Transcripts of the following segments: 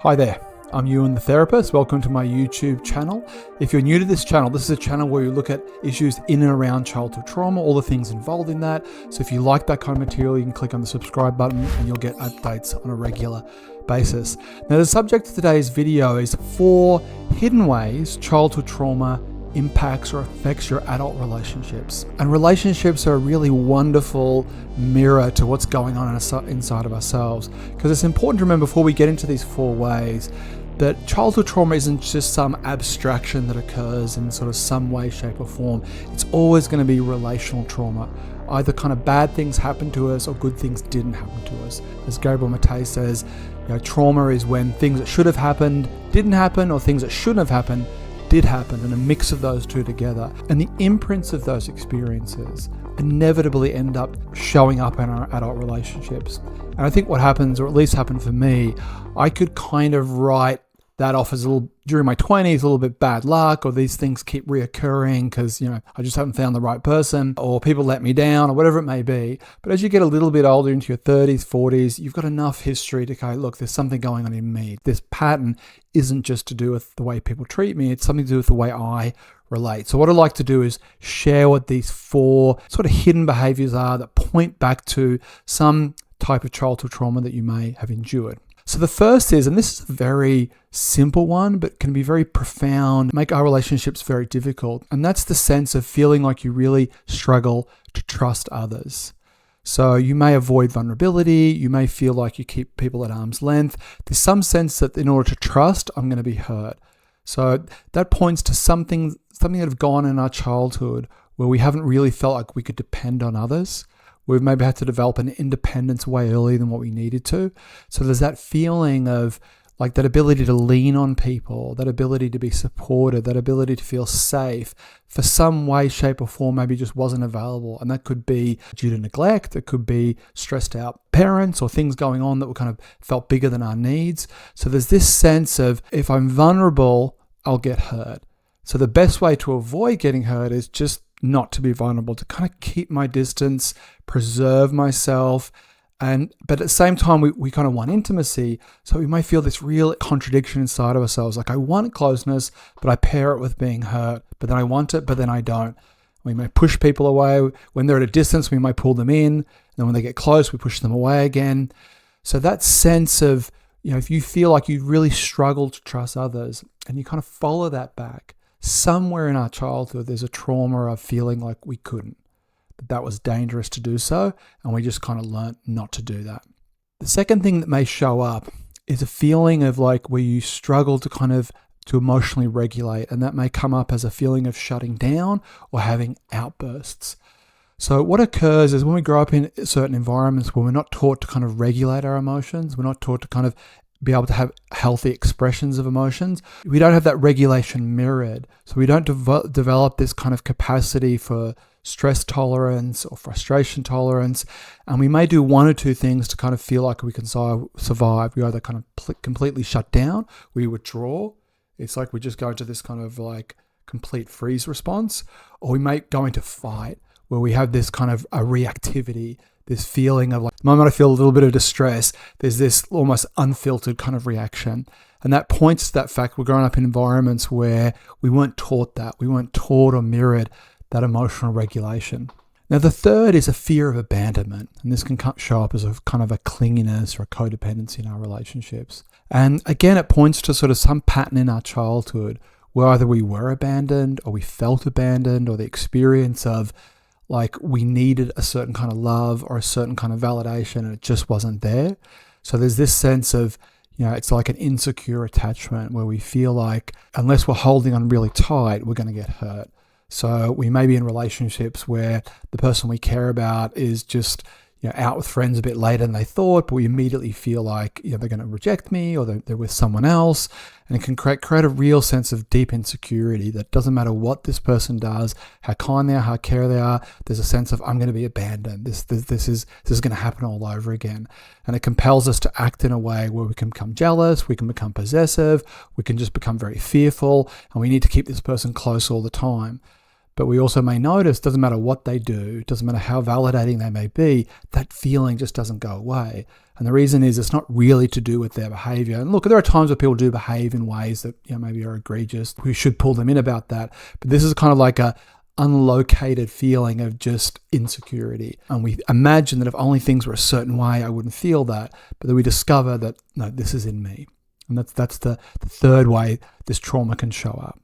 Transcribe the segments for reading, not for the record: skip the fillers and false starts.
Hi there, I'm Ewan the Therapist. Welcome to my YouTube channel. If you're new to this channel, this is a channel where you look at issues in and around childhood trauma, all the things involved in that. So if you like that kind of material, you can click on the subscribe button and you'll get updates on a regular basis. Now, the subject of today's video is 4 hidden ways childhood trauma impacts or affects your adult relationships. And relationships are a really wonderful mirror to what's going on inside of ourselves. Because it's important to remember before we get into these 4 ways that childhood trauma isn't just some abstraction that occurs in sort of some way, shape or form. It's always going to be relational trauma. Either kind of bad things happen to us or good things didn't happen to us. As Gabriel Maté says, trauma is when things that should have happened didn't happen, or things that shouldn't have happened did happen, and a mix of those two together. And the imprints of those experiences inevitably end up showing up in our adult relationships. And I think what happens, or at least happened for me, I could kind of write that off as during my 20s, a little bit bad luck, or these things keep reoccurring because, I just haven't found the right person, or people let me down, or whatever it may be. But as you get a little bit older into your 30s, 40s, you've got enough history to go, look, there's something going on in me. This pattern isn't just to do with the way people treat me, it's something to do with the way I relate. So what I'd like to do is share what these 4 sort of hidden behaviors are that point back to some type of childhood trauma that you may have endured. So the first is, and this is a very simple one, but can be very profound, make our relationships very difficult. And that's the sense of feeling like you really struggle to trust others. So you may avoid vulnerability. You may feel like you keep people at arm's length. There's some sense that in order to trust, I'm going to be hurt. So that points to something that have gone in our childhood where we haven't really felt like we could depend on others. We've maybe had to develop an independence way earlier than what we needed to. So there's that feeling of like that ability to lean on people, that ability to be supported, that ability to feel safe for some way, shape or form maybe just wasn't available. And that could be due to neglect. It could be stressed out parents or things going on that were kind of felt bigger than our needs. So there's this sense of if I'm vulnerable, I'll get hurt. So the best way to avoid getting hurt is just not to be vulnerable, to kind of keep my distance, preserve myself. But at the same time, we kind of want intimacy. So we might feel this real contradiction inside of ourselves. Like I want closeness, but I pair it with being hurt. But then I want it, but then I don't. We may push people away. When they're at a distance, we might pull them in. And then when they get close, we push them away again. So that sense of, if you feel like you really struggle to trust others and you kind of follow that back, somewhere in our childhood, there's a trauma of feeling like we couldn't, that was dangerous to do so, and we just kind of learnt not to do that. The second thing that may show up is a feeling of like where you struggle to emotionally regulate, and that may come up as a feeling of shutting down or having outbursts. So what occurs is when we grow up in certain environments where we're not taught to kind of regulate our emotions, we're not taught to kind of be able to have healthy expressions of emotions. We don't have that regulation mirrored. So we don't develop this kind of capacity for stress tolerance or frustration tolerance. And we may do 1 or 2 things to kind of feel like we can survive. We either kind of completely shut down, we withdraw. It's like we just go into this kind of like complete freeze response, or we may go into fight, where we have this kind of a reactivity, this feeling of like, the moment I feel a little bit of distress, there's this almost unfiltered kind of reaction. And that points to that fact we're growing up in environments where we weren't taught that. We weren't taught or mirrored that emotional regulation. Now, the third is a fear of abandonment. And this can show up as a kind of a clinginess or a codependency in our relationships. And again, it points to sort of some pattern in our childhood where either we were abandoned or we felt abandoned, or the experience of like we needed a certain kind of love or a certain kind of validation and it just wasn't there. So there's this sense of, it's like an insecure attachment where we feel like unless we're holding on really tight, we're going to get hurt. So we may be in relationships where the person we care about is just out with friends a bit later than they thought, but we immediately feel like they're going to reject me or they're with someone else. And it can create a real sense of deep insecurity that doesn't matter what this person does, how kind they are, how care they are, there's a sense of I'm going to be abandoned. This is going to happen all over again. And it compels us to act in a way where we can become jealous, we can become possessive, we can just become very fearful, and we need to keep this person close all the time. But we also may notice, doesn't matter what they do, doesn't matter how validating they may be, that feeling just doesn't go away. And the reason is it's not really to do with their behavior. And look, there are times where people do behave in ways that maybe are egregious. We should pull them in about that. But this is kind of like a unlocated feeling of just insecurity. And we imagine that if only things were a certain way, I wouldn't feel that. But then we discover that, no, this is in me. And that's the third way this trauma can show up.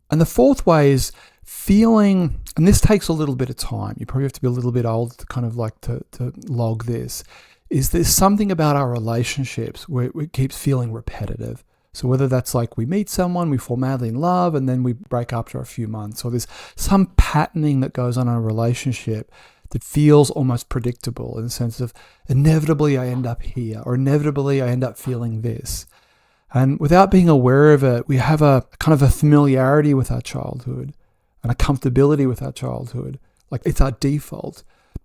And the fourth way is feeling, and this takes a little bit of time. You probably have to be a little bit old to kind of like to log this, is there's something about our relationships where it keeps feeling repetitive. So whether that's like we meet someone, we fall madly in love, and then we break up after a few months, or there's some patterning that goes on in a relationship that feels almost predictable in the sense of inevitably I end up here, or inevitably I end up feeling this. And without being aware of it, we have a kind of a familiarity with our childhood and a comfortability with our childhood. Like it's our default.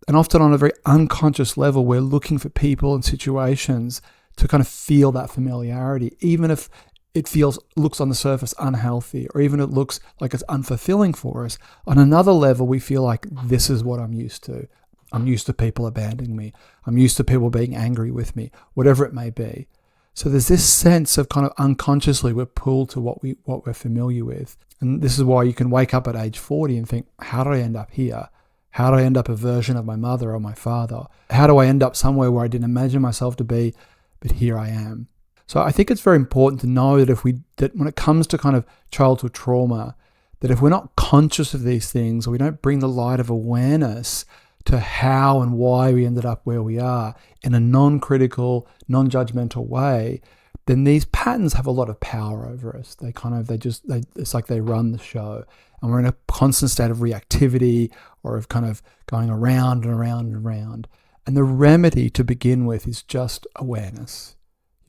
And often on a very unconscious level, we're looking for people and situations to kind of feel that familiarity, even if it looks on the surface unhealthy, or even it looks like it's unfulfilling for us. On another level, we feel like this is what I'm used to. I'm used to people abandoning me. I'm used to people being angry with me, whatever it may be. So there's this sense of kind of unconsciously we're pulled to what we're familiar with. And this is why you can wake up at age 40 and think, how did I end up here? How did I end up a version of my mother or my father? How do I end up somewhere where I didn't imagine myself to be, but here I am? So I think it's very important to know that that when it comes to kind of childhood trauma, that if we're not conscious of these things, or we don't bring the light of awareness to how and why we ended up where we are in a non-critical, non-judgmental way, then these patterns have a lot of power over us. It's like they run the show, and we're in a constant state of reactivity, or of kind of going around and around and around. And the remedy to begin with is just awareness.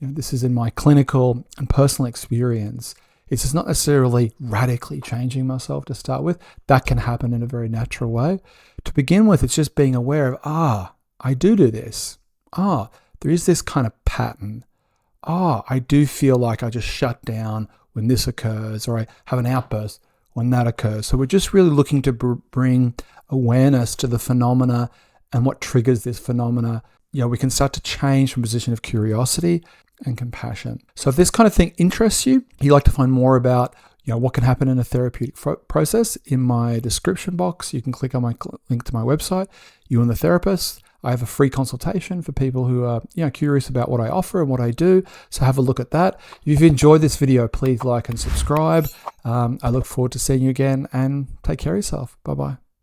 This is in my clinical and personal experience. It's just not necessarily radically changing myself to start with. That can happen in a very natural way. To begin with, it's just being aware of, I do this. There is this kind of pattern. I do feel like I just shut down when this occurs, or I have an outburst when that occurs. So we're just really looking to bring awareness to the phenomena and what triggers this phenomena. We can start to change from a position of curiosity and compassion. So if this kind of thing interests you, you'd like to find more about what can happen in a therapeutic process, in my description box, you can click on my link to my website, You and the Therapist. I have a free consultation for people who are curious about what I offer and what I do. So have a look at that. If you've enjoyed this video, please like and subscribe. I look forward to seeing you again, and take care of yourself. Bye-bye.